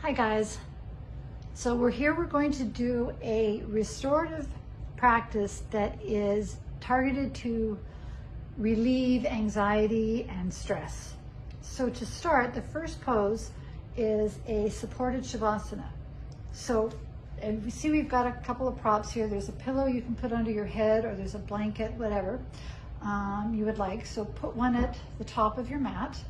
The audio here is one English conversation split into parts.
Hi guys. So we're going to do a restorative practice that is targeted to relieve anxiety and stress. So to start, the first pose is a supported Shavasana. So, and we see we've got a couple of props here. There's a pillow you can put under your head, or there's a blanket, whatever you would like. So put one at the top of your mat.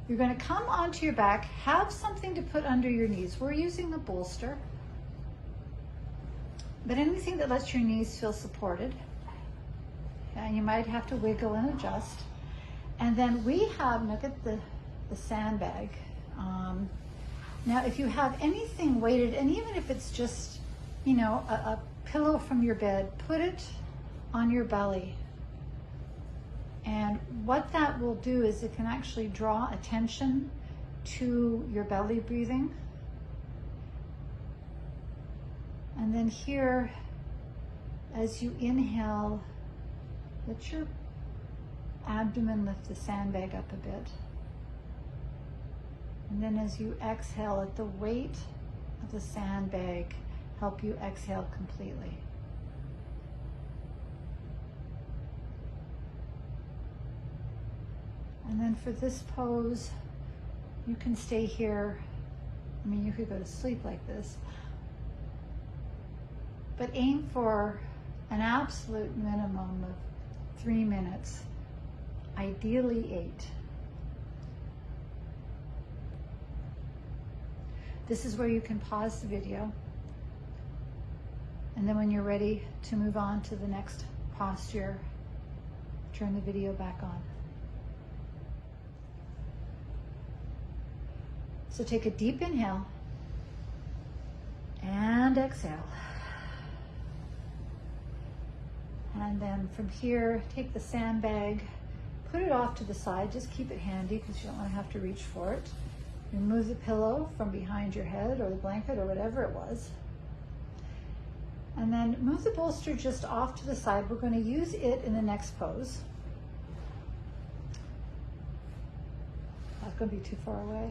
You're going to come onto your back, have something to put under your knees. We're using a bolster, but anything that lets your knees feel supported. And you might have to wiggle and adjust. And then we have, look at the sandbag. Now, if you have anything weighted, and even if it's just, you know, a pillow from your bed, put it on your belly. And what that will do is it can actually draw attention to your belly breathing. And then here, as you inhale, let your abdomen lift the sandbag up a bit. And then as you exhale, let the weight of the sandbag help you exhale completely. And then for this pose, you can stay here. I mean, you could go to sleep like this, but aim for an absolute minimum of 3 minutes, ideally 8. This is where you can pause the video, and then when you're ready to move on to the next posture, turn the video back on. So take a deep inhale and exhale. And then from here, take the sandbag, put it off to the side, just keep it handy because you don't want to have to reach for it. Remove the pillow from behind your head or the blanket or whatever it was. And then move the bolster just off to the side. We're going to use it in the next pose. That's going to be too far away.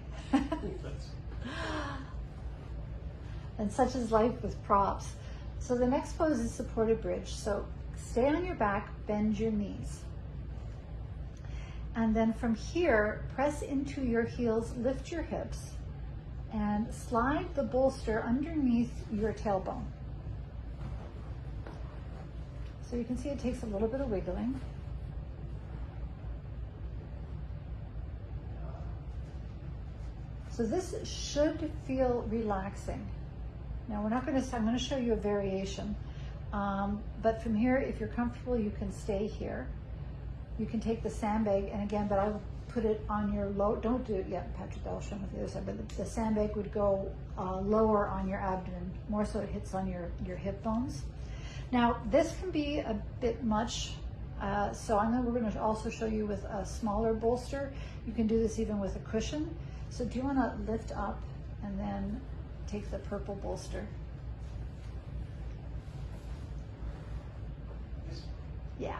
And such is life with props. So the next pose is supported bridge. So stay on your back, bend your knees. And then from here, press into your heels, lift your hips, and slide the bolster underneath your tailbone. So you can see it takes a little bit of wiggling. So this should feel relaxing. Now I'm going to show you a variation. But from here, if you're comfortable, you can stay here. You can take the sandbag, and again, but I would put it on your low, don't do it yet, Patrick, I'll show you the other side, but the sandbag would go lower on your abdomen, more so it hits on your hip bones. Now, this can be a bit much, so we're going to also show you with a smaller bolster. You can do this even with a cushion. So do you want to lift up and then take the purple bolster? Yeah.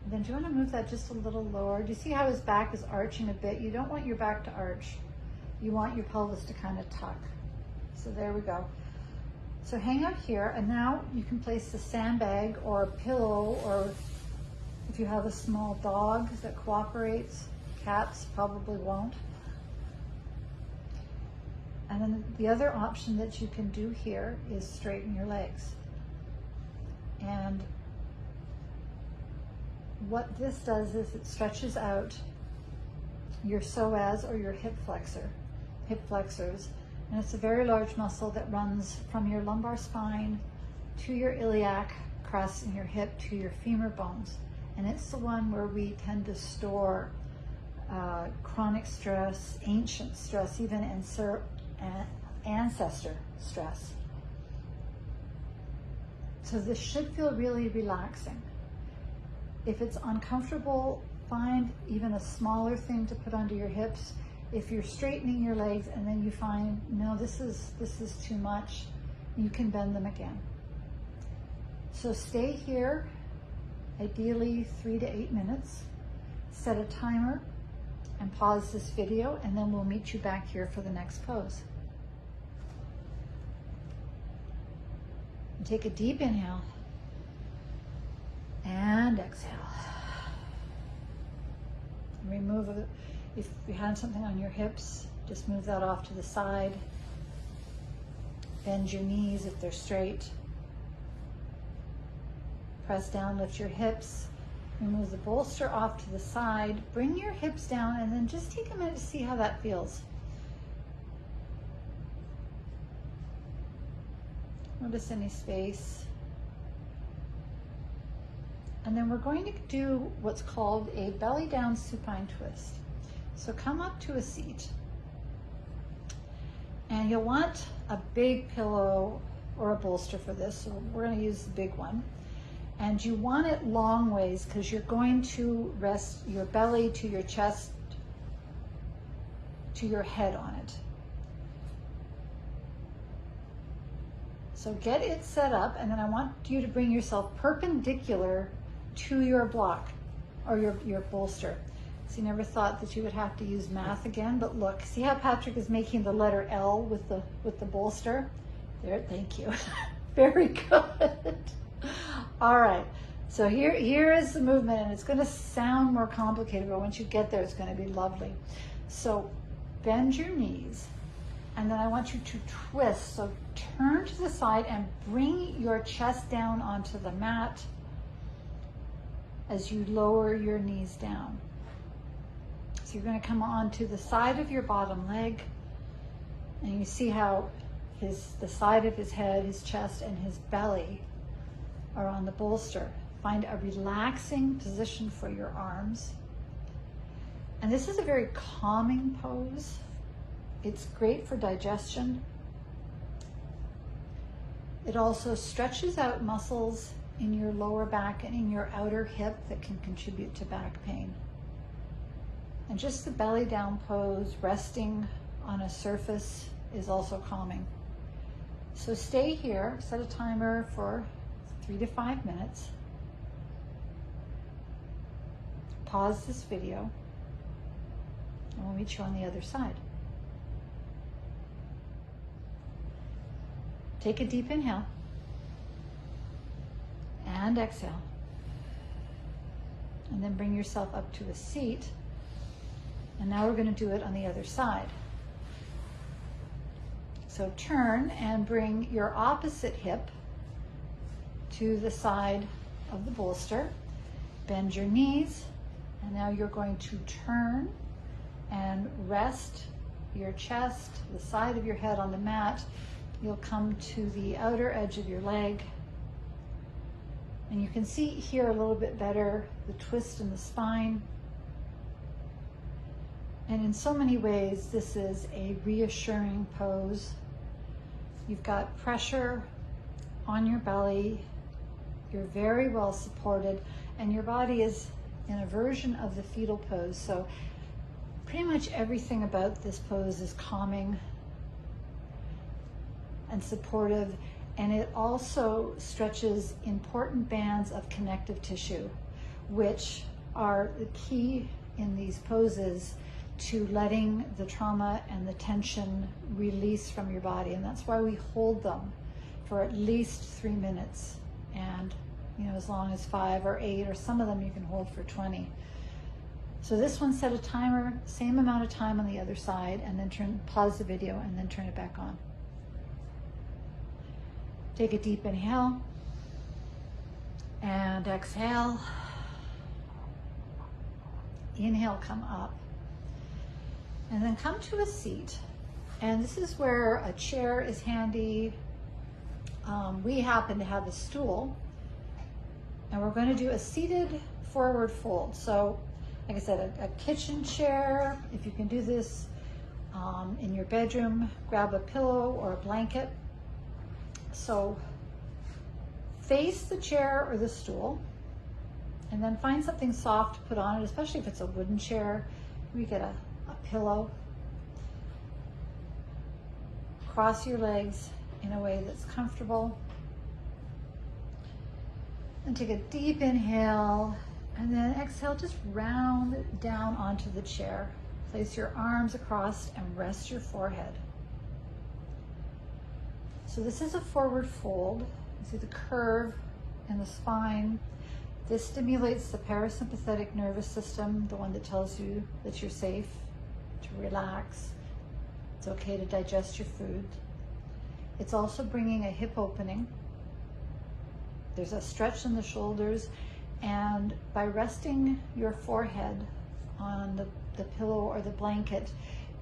Then do you want to move that just a little lower? Do you see how his back is arching a bit? You don't want your back to arch. You want your pelvis to kind of tuck. So there we go. So hang out here, and now you can place the sandbag or a pillow, or if you have a small dog that cooperates, cats probably won't. And then the other option that you can do here is straighten your legs. And what this does is it stretches out your psoas or your hip flexors, and it's a very large muscle that runs from your lumbar spine to your iliac crest and your hip to your femur bones. And it's the one where we tend to store chronic stress, ancient stress, even ancestor stress. So this should feel really relaxing. If it's uncomfortable, find even a smaller thing to put under your hips. If you're straightening your legs and then you find, no, this is too much, you can bend them again. So stay here, ideally 3 to 8 minutes. set a timer and pause this video, and then we'll meet you back here for the next pose. And take a deep inhale and exhale. Remove it. If you had something on your hips, just move that off to the side. Bend your knees if they're straight. Press down, lift your hips. Remove the bolster off to the side. Bring your hips down, and then just take a minute to see how that feels. Notice any space. And then we're going to do what's called a belly down supine twist. So come up to a seat. And you'll want a big pillow or a bolster for this. So we're going to use the big one. And you want it long ways because you're going to rest your belly to your chest, to your head on it. So get it set up, and then I want you to bring yourself perpendicular to your block or your bolster. So you never thought that you would have to use math again, but look, see how Patrick is making the letter L with the bolster? There, thank you. Very good. All right, so here is the movement, and it's going to sound more complicated, but once you get there, it's going to be lovely. So bend your knees, and then I want you to twist. So turn to the side and bring your chest down onto the mat as you lower your knees down. So you're going to come onto the side of your bottom leg, and you see how the side of his head, his chest, and his belly are on the bolster. Find a relaxing position for your arms. And this is a very calming pose. It's great for digestion. It also stretches out muscles in your lower back and in your outer hip that can contribute to back pain. And just the belly down pose, resting on a surface, is also calming. So stay here, set a timer for 3 to 5 minutes. Pause this video, and we'll meet you on the other side. Take a deep inhale and exhale. And then bring yourself up to a seat. And now we're going to do it on the other side. So turn and bring your opposite hip to the side of the bolster. Bend your knees, and now you're going to turn and rest your chest, the side of your head on the mat. You'll come to the outer edge of your leg, and you can see here a little bit better the twist in the spine. And in so many ways, this is a reassuring pose. You've got pressure on your belly. You're very well supported, and your body is in a version of the fetal pose. So pretty much everything about this pose is calming and supportive, and it also stretches important bands of connective tissue, which are the key in these poses to letting the trauma and the tension release from your body. And that's why we hold them for at least 3 minutes, and as long as 5 or 8, or some of them you can hold for 20. So this one, set a timer, same amount of time on the other side, and then pause the video and then turn it back on. Take a deep inhale and exhale. Inhale, come up, and then come to a seat. And this is where a chair is handy. We happen to have a stool, and we're going to do a seated forward fold. So like I said, a kitchen chair, if you can do this in your bedroom, grab a pillow or a blanket. So face the chair or the stool, and then find something soft to put on it, especially if it's a wooden chair. We get a pillow. Cross your legs in a way that's comfortable. And take a deep inhale, and then exhale, just round down onto the chair. Place your arms across and rest your forehead. So this is a forward fold. You see the curve in the spine. This stimulates the parasympathetic nervous system, the one that tells you that you're safe to relax. It's okay to digest your food. It's also bringing a hip opening. There's a stretch in the shoulders, and by resting your forehead on the pillow or the blanket,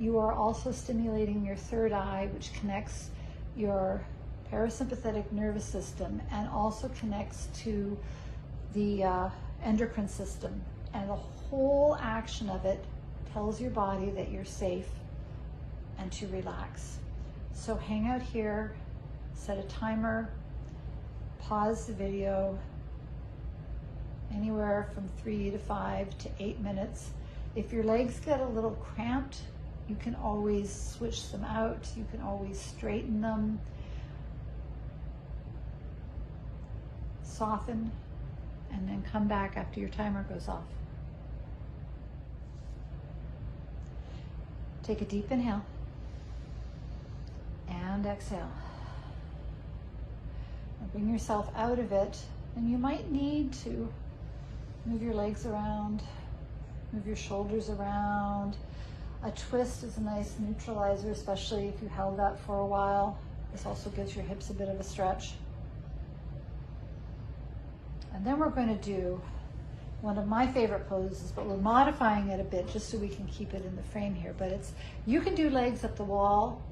you are also stimulating your third eye, which connects your parasympathetic nervous system and also connects to the endocrine system. And the whole action of it tells your body that you're safe and to relax. So hang out here, set a timer, pause the video, anywhere from 3 to 5 to 8 minutes. If your legs get a little cramped, you can always switch them out. You can always straighten them, soften, and then come back after your timer goes off. Take a deep inhale and exhale. And bring yourself out of it, and you might need to move your legs around, move your shoulders around. A twist is a nice neutralizer, especially if you held that for a while. This also gives your hips a bit of a stretch. And then we're going to do one of my favorite poses, but we're modifying it a bit just so we can keep it in the frame here. But it's, you can do legs up the wall,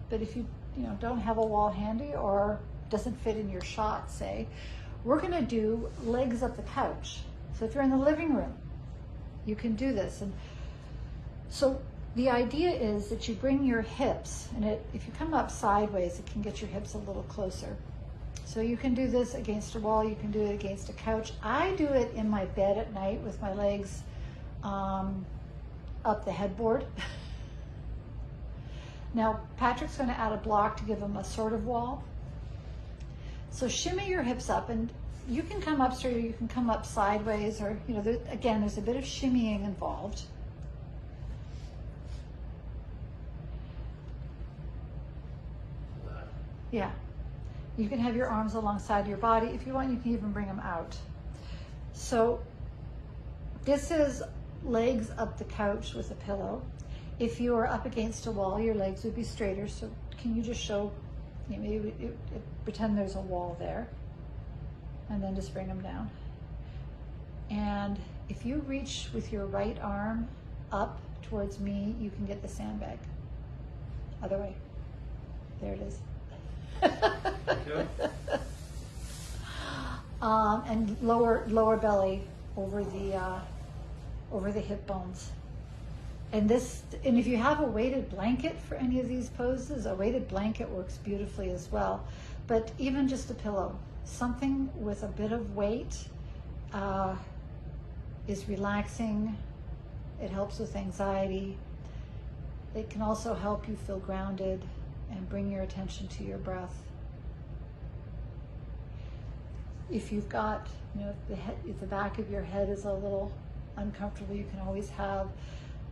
but if you don't have a wall handy or doesn't fit in your shot, say, we're going to do legs up the couch. So if you're in the living room, you can do this. And so the idea is that you bring your hips, and if you come up sideways, it can get your hips a little closer. So you can do this against a wall, you can do it against a couch. I do it in my bed at night with my legs up the headboard. Now, Patrick's going to add a block to give him a sort of wall. So shimmy your hips up, and you can come up straight or you can come up sideways, or, again, there's a bit of shimmying involved. Yeah. You can have your arms alongside your body. If you want, you can even bring them out. So this is legs up the couch with a pillow. If you are up against a wall, your legs would be straighter. So can you just show, maybe pretend there's a wall there, and then just bring them down. And if you reach with your right arm up towards me, you can get the sandbag. Other way. There it is. And lower belly over the hip bones. And if you have a weighted blanket for any of these poses, a weighted blanket works beautifully as well. But even just a pillow, something with a bit of weight is relaxing. It helps with anxiety. It can also help you feel grounded and bring your attention to your breath. If you've got, if the back of your head is a little uncomfortable, you can always have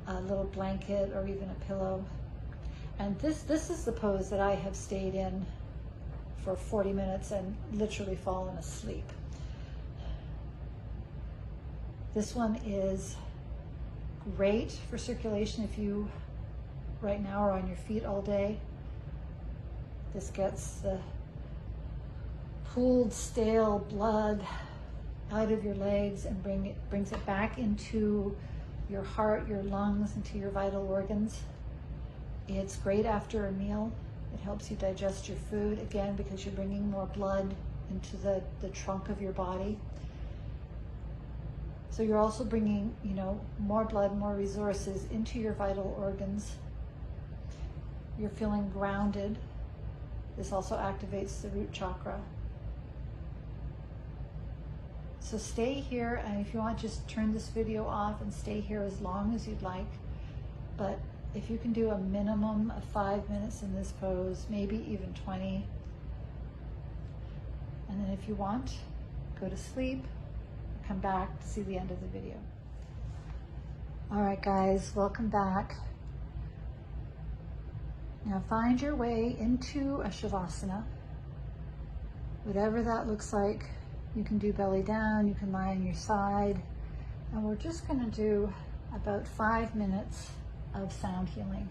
a little blanket or even a pillow. And this is the pose that I have stayed in for 40 minutes and literally fallen asleep. This one is great for circulation if you right now are on your feet all day. This gets the pooled, stale blood out of your legs and brings it back into your heart, your lungs, into your vital organs. It's great after a meal. It helps you digest your food, again, because you're bringing more blood into the trunk of your body. So you're also bringing, more blood, more resources into your vital organs. You're feeling grounded. This also activates the root chakra. So stay here, and if you want, just turn this video off and stay here as long as you'd like. But if you can do a minimum of 5 minutes in this pose, maybe even 20. And then if you want, go to sleep, come back to see the end of the video. All right, guys, welcome back. Now find your way into a Shavasana, whatever that looks like. You can do belly down, you can lie on your side, and we're just going to do about 5 minutes of sound healing.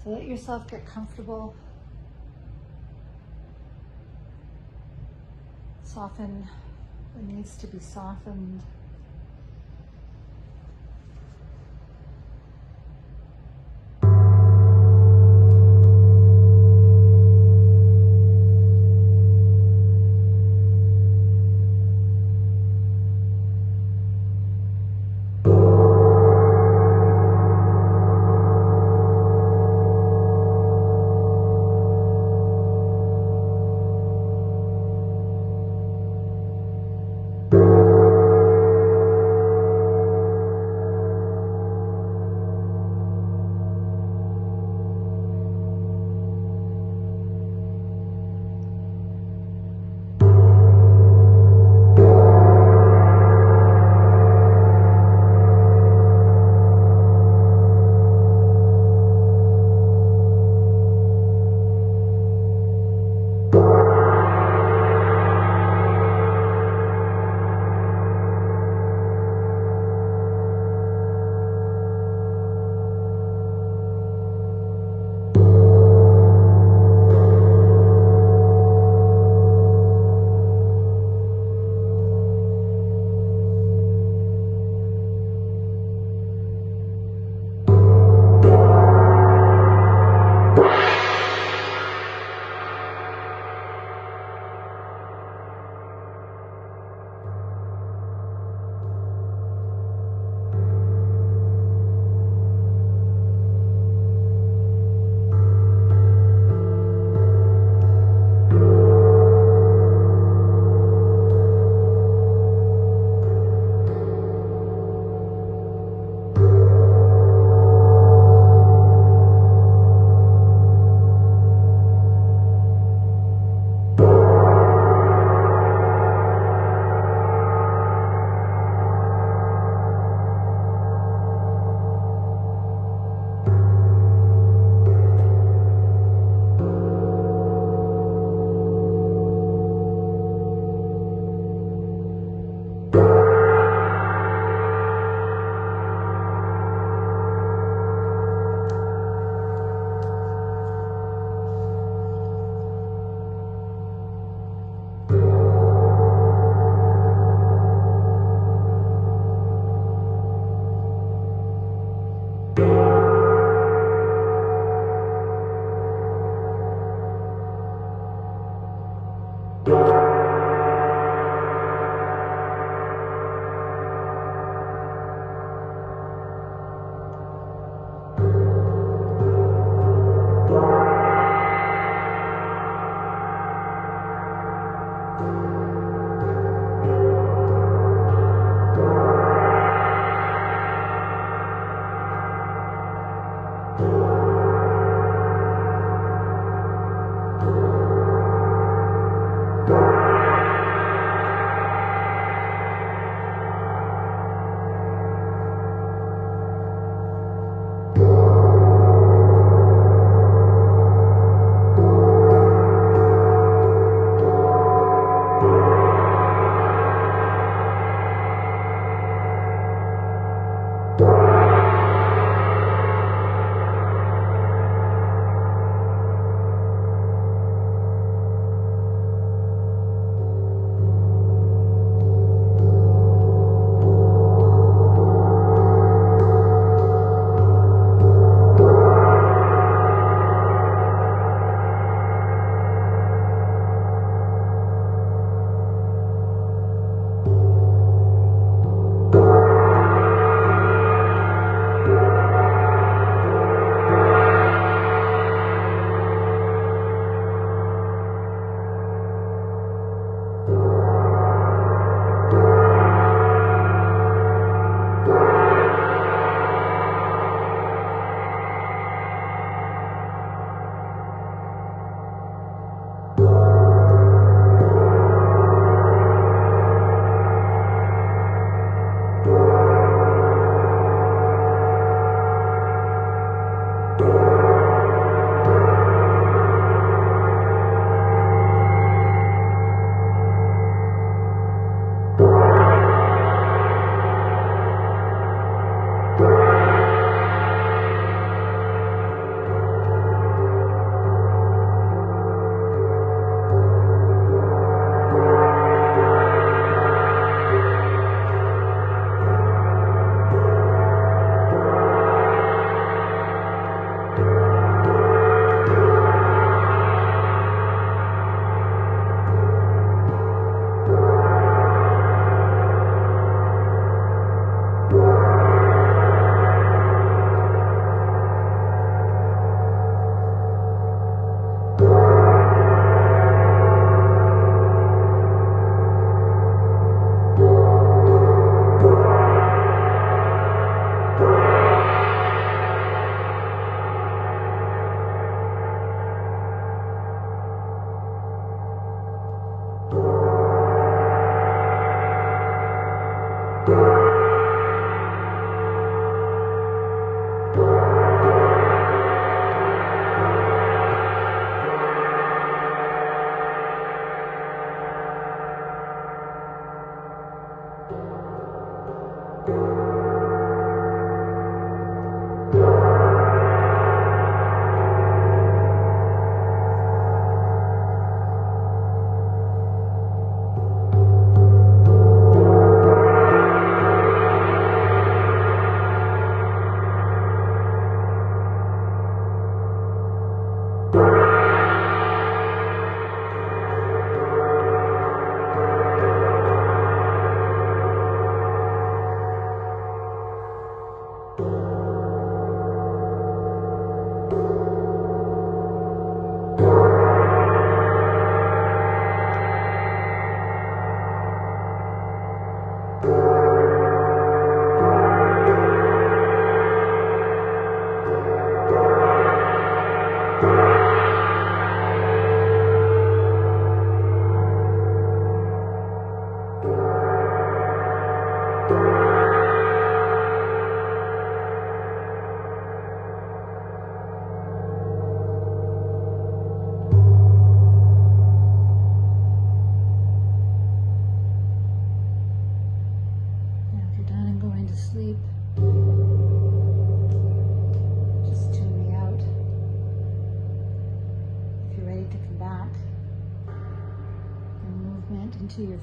So let yourself get comfortable. Soften what needs to be softened.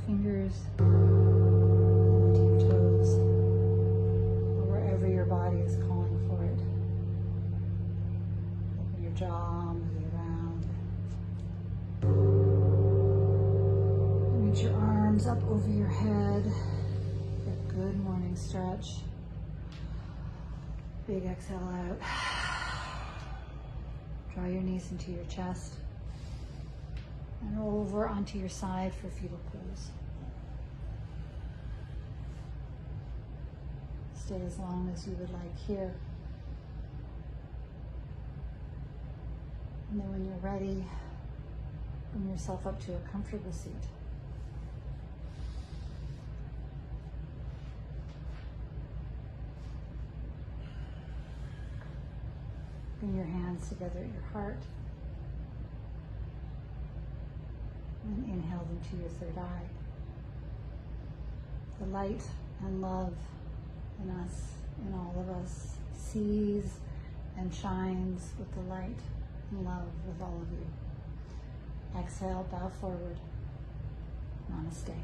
fingers, into your toes, or wherever your body is calling for it. Open your jaw, move it around. Reach your arms up over your head. A good morning stretch. Big exhale out. Draw your knees into your chest. And roll over onto your side for fetal pose. Stay as long as you would like here. And then when you're ready, bring yourself up to a comfortable seat. Bring your hands together at your heart. And inhale them to your third eye. The light and love in us, in all of us, sees and shines with the light and love with all of you. Exhale, bow forward. Namaste.